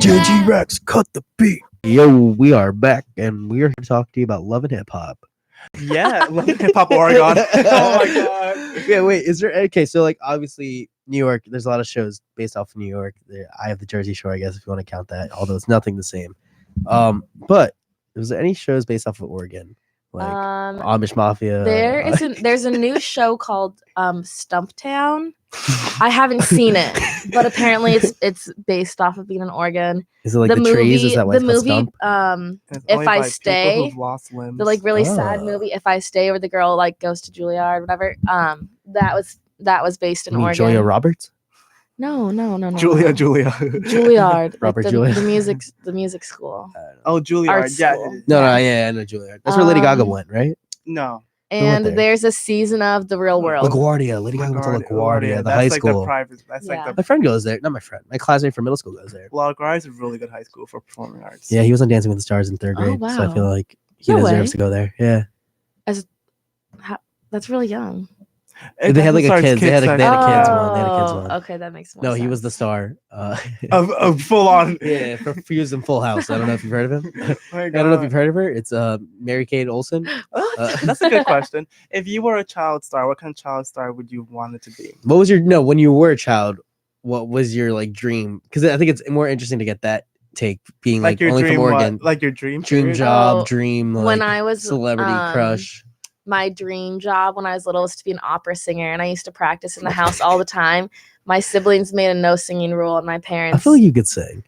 GG Rex, cut the beat. Yo, we are back, and we are here to talk to you about love and hip hop. Yeah, love hip hop Oregon. Oh my god. Yeah, wait, is there okay? So, like, obviously, New York. There's a lot of shows based off of New York. I have the Jersey Shore, I guess, if you want to count that. Although it's nothing the same. But was there any shows based off of Oregon, like Amish Mafia? There's a new show called Stumptown. I haven't seen it, but apparently it's based off of being in Oregon. Is it like the trees? Is that why the it's called movie? Stump? If I Stay, the the like really sad movie. If I Stay, where the girl like goes to Juilliard, whatever. That was based in Oregon. Julia Roberts? No. Julia. Juilliard. Robert like Julia. the music school. Oh, Juilliard. Art Yeah. school. No, I know Juilliard. That's where Lady Gaga went, right? No. And there. there's a season of The Real World. LaGuardia. Lady Gaga went to LaGuardia, the high school. That's Yeah. like My friend goes there. Not my friend. My classmate from middle school goes there. LaGuardia is a really good high school for performing arts. Yeah, he was on Dancing with the Stars in third Oh, grade, so I feel wow. like he No deserves way. to go there. Yeah, That's really young. they had like a kids. They had a kids one. They had a kids Oh, one. okay, that makes more No, sense. he was the star. Of full on. Yeah, he was in Full House. I don't know if you've heard of him. My I don't know if God. you've heard of her. It's Mary Kate Olsen. That's a good question. If you were a child star, what kind of child star would you want it to be? What was your when you were a child? What was your like dream? Because I think it's more interesting to get that take, being like your only dream, from Oregon. like your dream Dream career? job, Oh, dream like, when I was celebrity crush. My dream job when I was little was to be an opera singer, and I used to practice in the house all the time. My siblings made a no singing rule, and my parents. I feel like you could sing.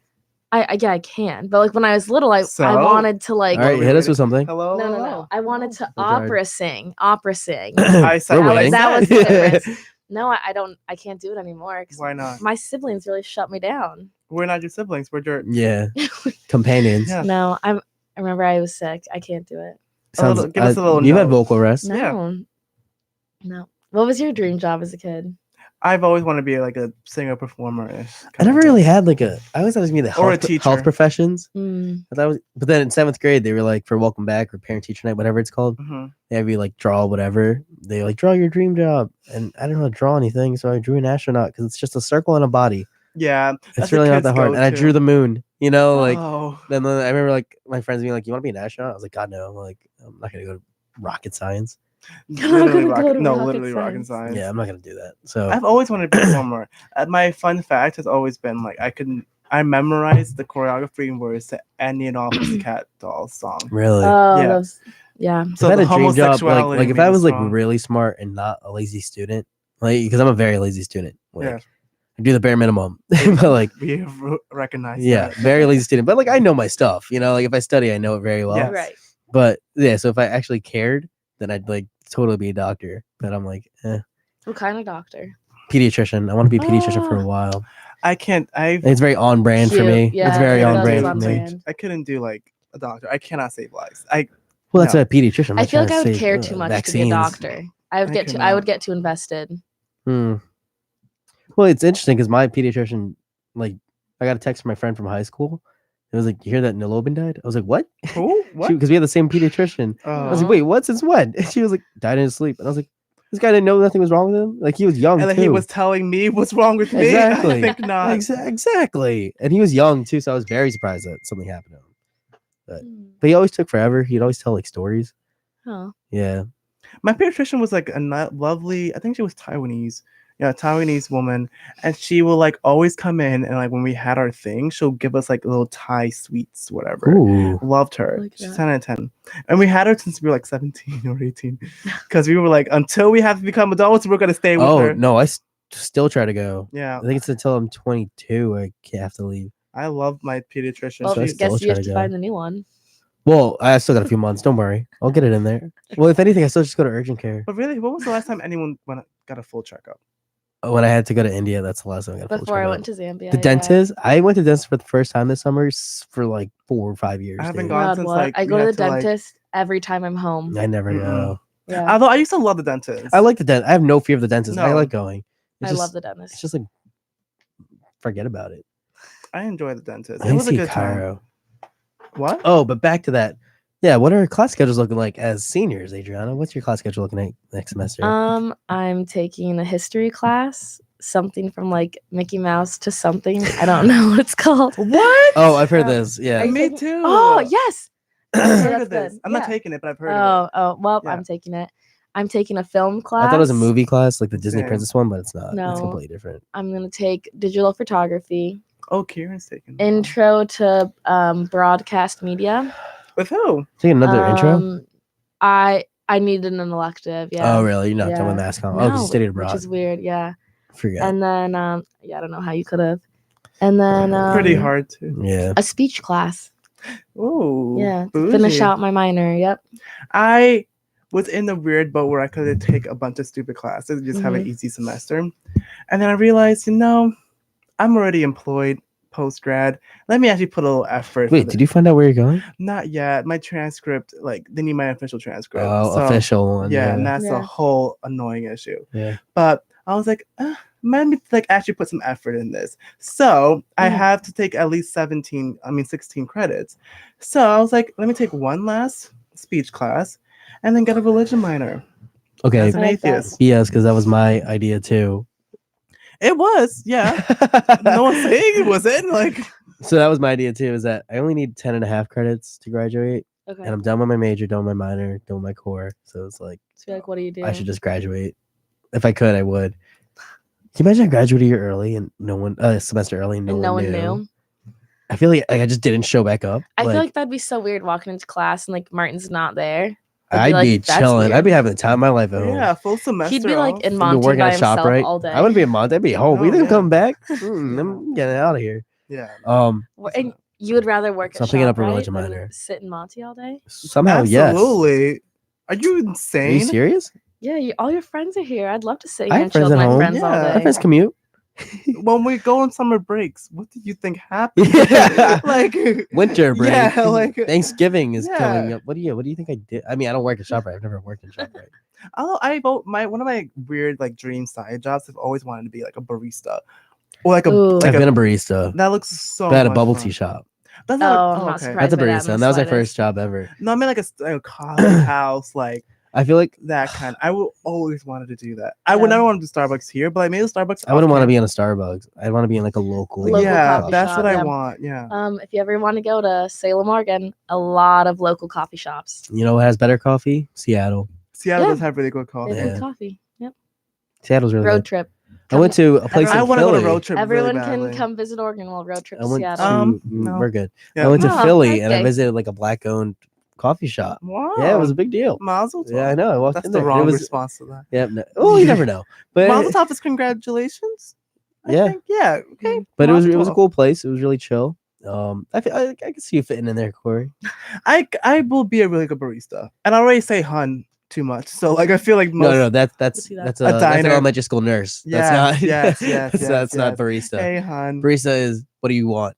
I can, but like when I was little, I So? wanted to like. All right, hit us with something. Hello. No. I wanted to We'll try. opera sing. Opera sing. I said We're what I waiting. That was the said. difference. No, I don't. I can't do it anymore. 'Cause Why not? My siblings really shut me down. We're not your siblings. We're your. Yeah, companions. Yeah. No, I remember I was sick. I can't do it. Give us a little You had note. vocal rest. No. Yeah. No. What was your dream job as a kid? I've always wanted to be like a singer performer. I never really had like a. I always thought it was gonna be the Or a health, teacher. health professions. Mm. But then in 7th grade they were like, for welcome back or parent teacher night, whatever it's called. Hmm. They have you like draw whatever. They like draw your dream job, and I didn't know how to draw anything, so I drew an astronaut because it's just a circle and a body. Yeah, It's really not that hard. And I drew the moon. You know, like Oh. then I remember like my friends being like, "You want to be an astronaut?" I was like, "God no!" I'm like, I'm not gonna go to rocket science. Literally Go rocket, to no, rocket literally rocket science. science. Yeah, I'm not gonna do that. So I've always wanted to be a performer. My fun fact has always been like I memorized the choreography and words to any and all Pussycat Dolls song. really. Oh, Yeah. yeah. So If I had the a dream job, homosexuality like if made I me was like strong. really smart and not a lazy student, like because I'm a very lazy student. Like, Yeah. I do the bare minimum, but like we recognize yeah, that. very lazy student. But like I know my stuff, you know. Like if I study, I know it very well. Yes. Right. But yeah, so if I actually cared, then I'd like totally be a doctor. But I'm like, What kind of doctor? pediatrician. I want to be a pediatrician for a while. I can't. And it's very on brand for Cute. me. Yeah, it's very it on does brand on for me. brand. I couldn't do like a doctor. I cannot save lives. Well, that's No. a pediatrician. I'm I not feel like trying I to would save, care too much to be a vaccines. doctor. I would get too invested. Hmm. Well, it's interesting because my pediatrician, like, I got a text from my friend from high school. It was like, "You hear that Nolobin died?" I was like, "What?" Who? What? Because we had the same pediatrician. I was like, "Wait, what? Since when?" And she was like, "Died in his sleep." And I was like, "This guy didn't know nothing was wrong with him. Like he was young And then too." he was telling me what's wrong with me. Exactly. I think not. Exactly. And he was young too, so I was very surprised that something happened to him. But he always took forever. He'd always tell like stories. Oh. Yeah. My pediatrician was like a lovely. I think she was Taiwanese. Yeah, Taiwanese woman, and she will like always come in and like when we had our thing, she'll give us like little Thai sweets, whatever. Ooh. Loved her. Like She's that. 10 out of 10. And we had her since we were like 17 or 18. Because we were like, until we have to become adults, we're gonna stay with Oh her. no, I still try to go. Yeah. I think it's until I'm 22 I have to leave. I love my pediatrician. Well, So I I She's- still guess you try have to to go. find the new one. Well, I still got a few months. Don't worry, I'll get it in there. Well, if anything, I still just go to urgent care. but really, when was the last time anyone got a full checkup? When I had to go to India, that's the last time I got a full Before I checkup. went to Zambia. The yeah. dentist. I went to the dentist for the first time this summer for like 4 or 5 years. I haven't dude. gone God, since, what? like, I we go to the had to, like- dentist every time I'm home. I never Mm-mm. go. Yeah. Although I used to love the dentist. I like the dentist. I have no fear of the dentist. I No. like going. I It's love just- the It's dentist. just like forget about it. I enjoy the dentist. I It didn't was a see good time. Cairo. What? Oh, but back to that. Yeah, what are our class schedules looking like as seniors, Adriana? What's your class schedule looking like next semester? I'm taking a history class, something from like Mickey Mouse to something. I don't know what it's called. What? Oh, I've heard Um, this. Yeah. Are you Me taking- too. Oh yes. I've Okay, heard that's of this. good. I'm not Yeah. taking it, but I've heard of it. Oh well, Yeah. I'm taking it. I'm taking a film class. I thought it was a movie class, like the Disney Same. Princess one, but it's not. No. It's completely different. I'm gonna take digital photography, Oh, Kieran's taking it. intro to broadcast media. With who? Take another intro. I needed an elective. Yeah. Oh, really? You're not done with Yeah. mass comm? Oh, because you studied which abroad. is weird. Yeah. Forget. And then yeah, I don't know how you could have. And then Pretty hard too. Yeah. a speech class. Ooh. Yeah, to finish bougie. out my minor. Yep. I was in the weird boat where I could take a bunch of stupid classes and just have Mm-hmm. an easy semester. And then I realized, I'm already employed post grad. Let me actually put a little effort. Wait, did you find out where you're going? Not yet. My transcript, like, they need my official transcript. Oh, So, official one. Yeah, and that's a Yeah. whole annoying issue. Yeah. But I was like, let me like actually put some effort in this. So I Mm. have to take at least 16 credits. So I was like, let me take one last speech class and then get a religion minor Okay. as an I like that. atheist. Yes, because that was my idea too. It was, yeah. No one's saying it wasn't. Like, So that was my idea too, is that I only need 10 and a half credits to graduate. Okay. And I'm done with my major, done with my minor, done with my core. So it's like, So you're like, what do you do? I should just graduate. If I could, I would. Can you imagine I graduated a year early and no one, a semester early and and no one knew. I feel like I just didn't show back up. I feel like that'd be so weird walking into class and like Martin's not there. I'd like, be "That's chilling. I'd weird." be having the time of my life at home. yeah, full semester. He'd be like off. in I'd be Monty working by at himself ShopRite all day. I wouldn't be in Monty. I'd be home. Oh, We didn't yeah. come back. Yeah. I'm getting out of here. Yeah. And you would rather work So at I'm picking up a ShopRite religion than minor. sit in Monty all day? Somehow, yes. Absolutely. Are you Are you insane? serious? Yeah, all your friends are here. I'd love to sit I here have and chill friends with at my home. friends Yeah. all My My day. friends commute. When we go on summer breaks, what do you think happens? Yeah. Like Winter break. Yeah, like Thanksgiving is yeah. coming up. What do you think I did? I mean, I don't work at ShopRite. I've never worked in ShopRite. Oh, one of my weird like dream side jobs. I've always wanted to be like a barista, or like a Ooh. like I've been a barista. that looks so. But at a much bubble fun. tea shop. That's Oh, not, I'm not okay. surprised. That's a by that in barista. the And that was my slightest. first job ever. No, I mean like a coffee house, like I feel like that kind. I will always wanted to do that. I would Yeah. never want to do Starbucks here, but I made a Starbucks. I wouldn't want to be in. in a Starbucks. I want to be in like a local. Local Yeah, coffee that's shop, what I yeah. want. Yeah. If you ever want to go to Salem, Oregon, a lot of local coffee shops. You know what has better coffee? Seattle. Seattle Yeah. does have really good They coffee. have Yeah. good coffee. Yep. Seattle's really Road good. trip. I went to a place everyone- in I want to go on a Philly. road trip. Everyone really can badly. come visit Oregon. We'll road trip I to went Seattle. to. No. We're good. Yeah. I went to Oh, Philly and I okay. visited like a black-owned coffee shop. Wow. Yeah, it was a big deal. Mazel tov. Yeah, I know. I walked That's in the there. and wrong it was, response to that. Yeah. No, oh, you never know. But Mazel tov is congratulations. I Yeah. think. Yeah. Okay. but it was Mazel a tov. cool place. It was really chill. I can see you fitting in there, Corey. I will be a really good barista, and I already say hun too much, so like I feel like most. No, that's see that. that's A that's an diner. elementary school nurse. Yes, That's not. yes, that's not yes. barista. Hey hun, Barista is what do you want?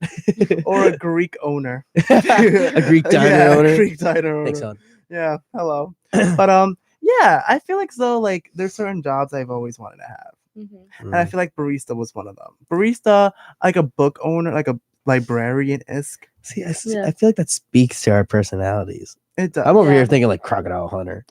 or a Greek owner, a Greek diner yeah, owner. Greek diner owner. Thanks, hon. Yeah, hello. But yeah, I feel like so like there's certain jobs I've always wanted to have, Mhm. and I feel like barista was one of them. Barista, like a book owner, like a librarian isk. See, Yeah. I feel like that speaks to our personalities. It does. I'm over Yeah. here thinking like crocodile hunter.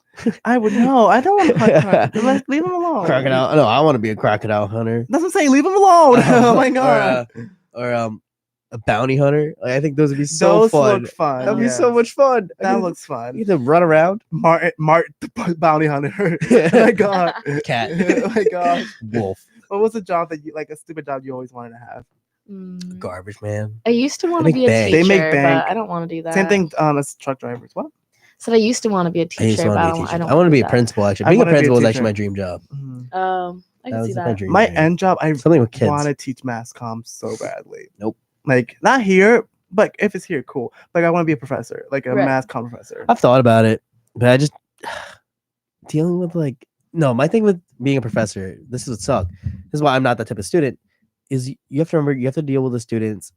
I would know. I don't want to hunt. Leave him alone. Crocodile. No, I want to be a crocodile hunter. That's what I'm saying. Leave him alone. Oh my god. Or a bounty hunter. Like, I think those would be so Those fun. look fun. That'd be yes. so much fun. That looks You fun. get to run around. Mart the bounty hunter. Oh my god. Cat. Oh my god. Wolf. What was a job that you like a stupid job you always wanted to have? Mm. Garbage man. I used to want to make be a bank. teacher, They make bank. but I don't want to do that. Same thing as truck drivers. What? Said I used to want to be a I used teacher, to but want I to be a don't. teacher. I don't. I want to be a do that. principal. Actually, I being a wanna be a principal is teacher. actually my dream job. I That can was see my that. dream. My job. end job, I Something with kids. want to teach mass comm so badly. Nope. Like not here, but if it's here, cool. Like I want to be a professor, like a Right. mass comm professor. I've thought about it, but I just dealing with like no. My thing with being a professor, this is what sucks. This is why I'm not that type of student. Is you have to remember you have to deal with the students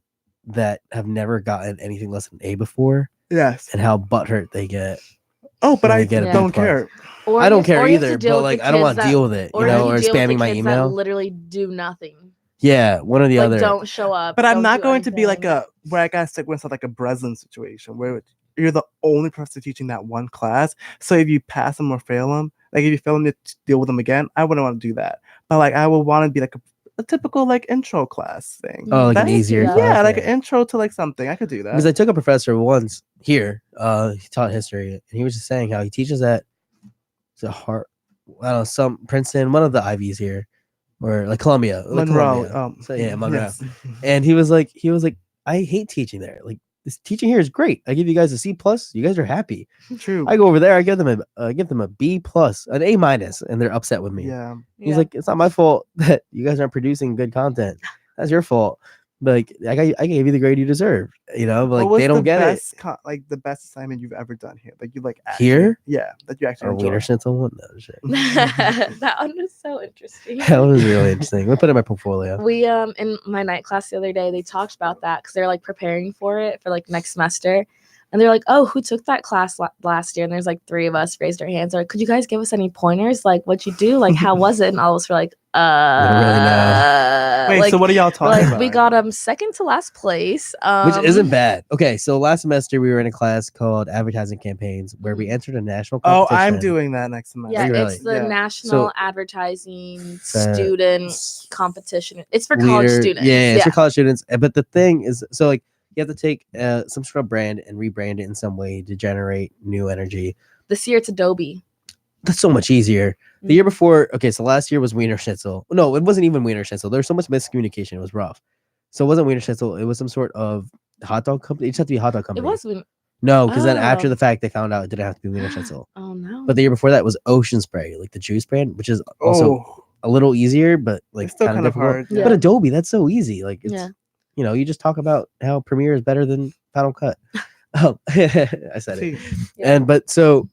that have never gotten anything less than A before, Yes. and how butthurt they get. Oh, but when I they get a don't B plus. care. Or I you- don't care or you have to either, deal but with like the I don't kids want to that- deal with it, Or you know, you or deal with the spamming my kids that email. literally do nothing. Yeah, one or the Like other. don't show up. But I'm don't not do going to be like anything. where I gotta stick with like a Breslin situation where you're the only professor teaching that one class. So if you pass them or fail them, like if you fail them to deal with them again, I wouldn't want to do that. But like I would want to be like a typical like intro class thing. Oh, like an That's- easier yeah, class. Yeah, like an intro to like something. I could do that. Because I took a professor once here. He taught history, and he was just saying how he teaches at the Hart, I don't know, some Princeton, one of the Ivies here, or like Columbia, like Monroe. Columbia. So yeah, Monroe. yes. And he was like, I hate teaching there. Like this teaching here is great. I give you guys a C plus. You guys are happy. True. I go over there. I give them a B plus, an A minus, and they're upset with me. Yeah. He's Yeah. like, it's not my fault that you guys aren't producing good content. That's your fault. But like, I gave you the grade you deserve. You know, but What like was they don't the get it. best like the best assignment you've ever done here? Like you like actually, Here? Yeah, that you actually Or enjoyed. wiener schnitzel one. No, shit. That one was so interesting. That was really interesting. We'll put it in my portfolio. We in my night class the other day, they talked about that because they're like preparing for it for like next semester, and they're like, "Oh, who took that class last year?" And there's like 3 of us raised our hands. They're like, "Could you guys give us any pointers? Like, what you do? Like, how was it?" And all of us were like, don't really know. Wait, like, so what are y'all we're talking like, about? we got second to last place, Which isn't bad. Okay, so last semester we were in a class called advertising campaigns where we entered a national Oh, competition. I'm doing that next semester. Yeah, Are you it's really? the Yeah. national So- advertising student S- competition. It's for college Weird- students. Yeah, it's for college students. But the thing is, so like you have to take some sort of brand and rebrand it in some way to generate new energy. This year it's Adobe. That's so much easier. The year before, okay, so last year was Wiener Schnitzel. No, it wasn't even Wiener Schnitzel. There was so much miscommunication. It was rough. So it wasn't Wiener Schnitzel. It was some sort of hot dog company. It just had to be a hot dog It company. was when. No, because then after Oh. the fact, they found out it didn't have to be Wiener Schnitzel. Oh no. But the year before that was Ocean Spray, like the juice brand, which is also Oh, a little easier, but like it's still kinda kind of difficult. hard. Yeah. But Adobe, that's so easy. Like it's Yeah. you know, you just talk about how Premiere is better than Final Cut. Oh, I said it. See, Yeah. And but so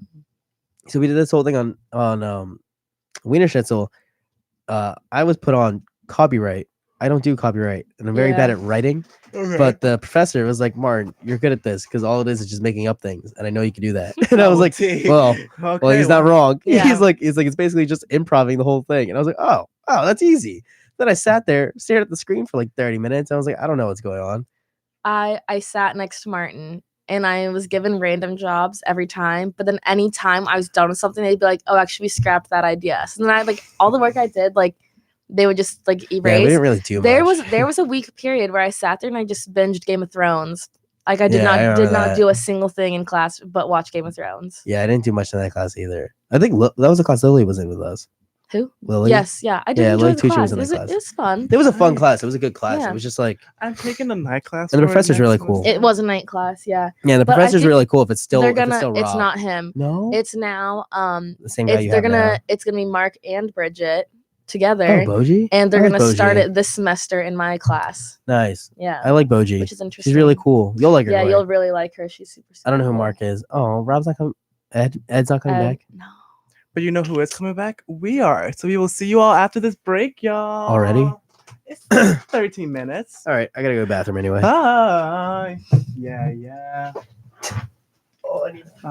we did this whole thing on Wiener Schnitzel. I was put on copyright. I don't do copyright, and I'm very bad Yeah. at writing. okay. But the professor was like, "Martin, you're good at this because all it is just making up things, and I know you can do that." And I was like, T. "Well, okay, well, he's not wrong." Yeah. He's like, it's basically just improving the whole thing. And I was like, "Oh, that's easy." Then I sat there, stared at the screen for like 30 minutes. I was like, "I don't know what's going on." I sat next to Martin and I was given random jobs every time. But then anytime I was done with something, they'd be like, "Oh, actually, we scrapped that idea." So then I like all the work I did, like they would just like Yeah, we erase. didn't really do there much. was a week period where I sat there and I just binged Game of Thrones. Like I did Yeah, I not remember not that. do a single thing in class but watch Game of Thrones. Yeah, I didn't do much in that class either. I think that was a class Lily was in with us. Who? Lily. Yes, yeah, I did Yeah, enjoy Lily the Tucci class. was in It that was, class. it was fun. It was a fun Nice. class. It was a good class. Yeah. It was just like, I'm taking a night class. And the for professor's next really cool. semester. It was a night class, yeah. yeah, the But I professor's think really cool. If it's still, they're if it's gonna. still It's Rob. not him. No, It's now. the same guy you They're have gonna. now. It's gonna be Mark and Bridget Oh, together, Boji. and they're I like gonna start Boji. it this semester in my class. Nice. Yeah, I like Boji. which is interesting. She's really cool. You'll like her. Yeah, Corey. you'll really like her. She's super. I don't know who cool. Mark is. Oh, Rob's not coming. Ed's not coming back No. But you know who is coming back? We are. So we will see you all after this break, y'all. Already? It's 13 minutes. All right, I gotta go to the bathroom anyway. Bye. Yeah. Oh, I need